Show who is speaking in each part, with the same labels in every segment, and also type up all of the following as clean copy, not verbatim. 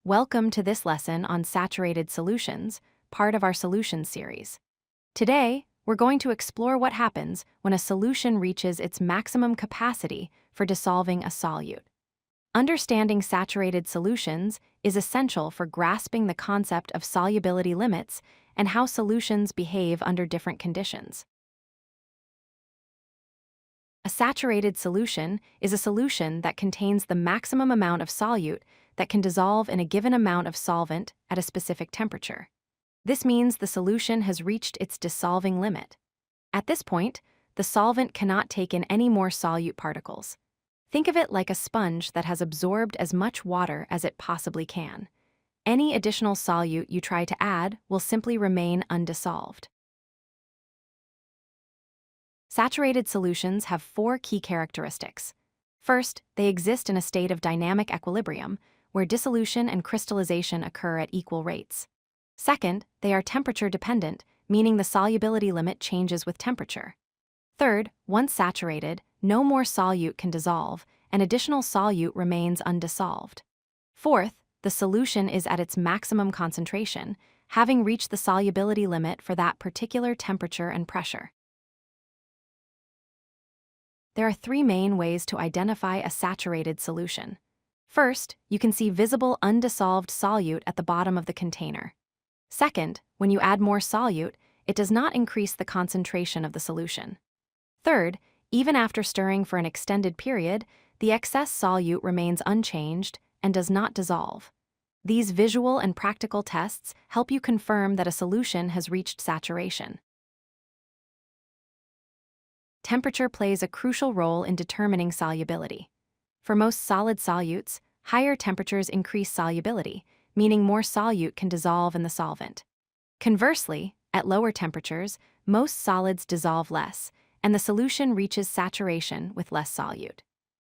Speaker 1: Welcome to this lesson on saturated solutions, part of our solutions series. Today, we're going to explore what happens when a solution reaches its maximum capacity for dissolving a solute. Understanding saturated solutions is essential for grasping the concept of solubility limits and how solutions behave under different conditions. A saturated solution is a solution that contains the maximum amount of solute that can dissolve in a given amount of solvent at a specific temperature. This means the solution has reached its dissolving limit. At this point, the solvent cannot take in any more solute particles. Think of it like a sponge that has absorbed as much water as it possibly can. Any additional solute you try to add will simply remain undissolved. Saturated solutions have four key characteristics. First, they exist in a state of dynamic equilibrium, where dissolution and crystallization occur at equal rates. Second, they are temperature-dependent, meaning the solubility limit changes with temperature. Third, once saturated, no more solute can dissolve, and additional solute remains undissolved. Fourth, the solution is at its maximum concentration, having reached the solubility limit for that particular temperature and pressure. There are three main ways to identify a saturated solution. First, you can see visible undissolved solute at the bottom of the container. Second, when you add more solute, it does not increase the concentration of the solution. Third, even after stirring for an extended period, the excess solute remains unchanged and does not dissolve. These visual and practical tests help you confirm that a solution has reached saturation. Temperature plays a crucial role in determining solubility. For most solid solutes, higher temperatures increase solubility, meaning more solute can dissolve in the solvent. Conversely, at lower temperatures, most solids dissolve less, and the solution reaches saturation with less solute.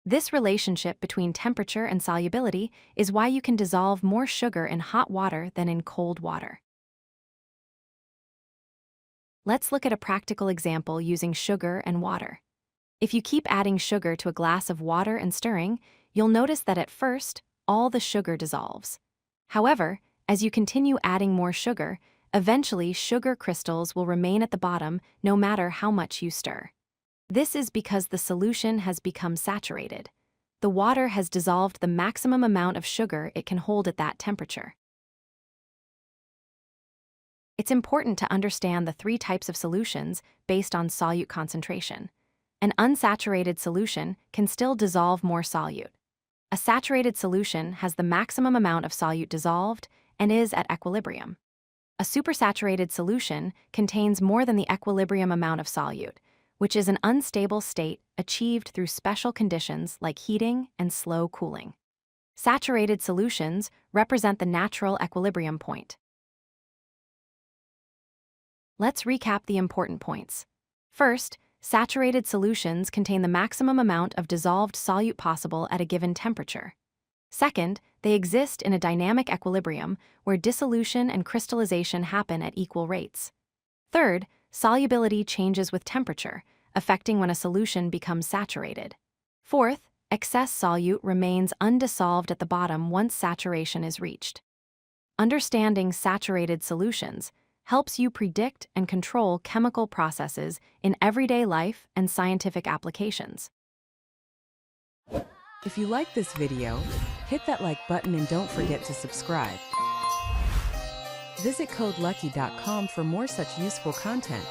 Speaker 1: This relationship between temperature and solubility is why you can dissolve more sugar in hot water than in cold water. Let's look at a practical example using sugar and water. If you keep adding sugar to a glass of water and stirring, you'll notice that at first, all the sugar dissolves. However, as you continue adding more sugar, eventually sugar crystals will remain at the bottom no matter how much you stir. This is because the solution has become saturated. The water has dissolved the maximum amount of sugar it can hold at that temperature. It's important to understand the three types of solutions based on solute concentration. An unsaturated solution can still dissolve more solute. A saturated solution has the maximum amount of solute dissolved and is at equilibrium. A supersaturated solution contains more than the equilibrium amount of solute, which is an unstable state achieved through special conditions like heating and slow cooling. Saturated solutions represent the natural equilibrium point. Let's recap the important points. First, saturated solutions contain the maximum amount of dissolved solute possible at a given temperature. Second, they exist in a dynamic equilibrium where dissolution and crystallization happen at equal rates. Third, solubility changes with temperature, affecting when a solution becomes saturated. Fourth, excess solute remains undissolved at the bottom once saturation is reached. Understanding saturated solutions helps you predict and control chemical processes in everyday life and scientific applications.
Speaker 2: If you like this video, hit that like button and don't forget to subscribe. Visit codelucky.com for more such useful content.